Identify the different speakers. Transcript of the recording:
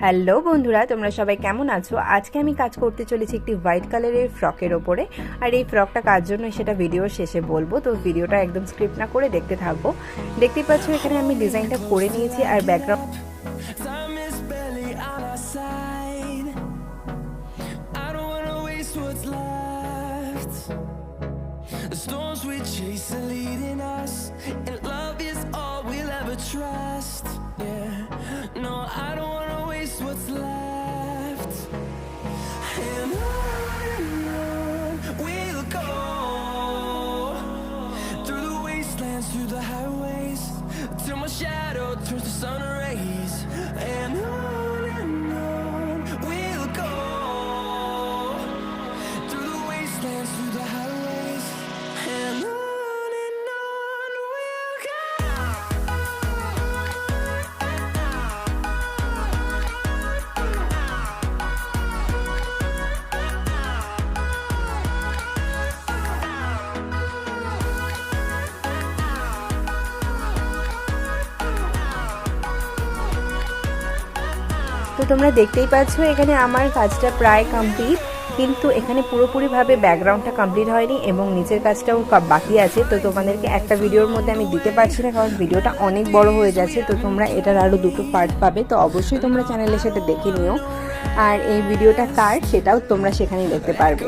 Speaker 1: Hello বন্ধুরা, তোমরা সবাই কেমন আছো? আজকে আমি কাজ করতে চলেছি একটি হোয়াইট কালারের ফ্রকের ওপরে। আর এই ফ্রকটা কার জন্য সেটা ভিডিওর শেষে বলবো, তো ভিডিওটা একদম স্ক্রিপ্ট না করে দেখতে থাকবো। দেখতেই পাচ্ছ এখানে আমি ডিজাইনটা করে নিয়েছি আর background
Speaker 2: The storms we chase are leading us, and love is all we'll ever trust. Yeah, no, I don't wanna waste what's left. And on we'll go, through the wastelands, through the highways, till my shadow turns to sun rays. And on we'll go, through the wastelands, through the highways. And on we'll go.
Speaker 1: তো তোমরা দেখতেই পাচ্ছ এখানে আমার কাজটা প্রায় complete, কিন্তু এখানে পুরোপুরিভাবে ব্যাকগ্রাউন্ডটা কমপ্লিট হয়নি এবং নিচের কাজটাও বাকি আছে। তো তোমাদেরকে একটা ভিডিওর মধ্যে আমি দিতে পারছি না, কারণ ভিডিওটা অনেক বড় হয়ে যাচ্ছে। তো তোমরা এটার আরও দুটো পার্ট পাবে, তো অবশ্যই তোমরা চ্যানেলে সেটা দেখে নিও। আর এই ভিডিওটা কার সেটাও তোমরা সেখানেই দেখতে পারবে।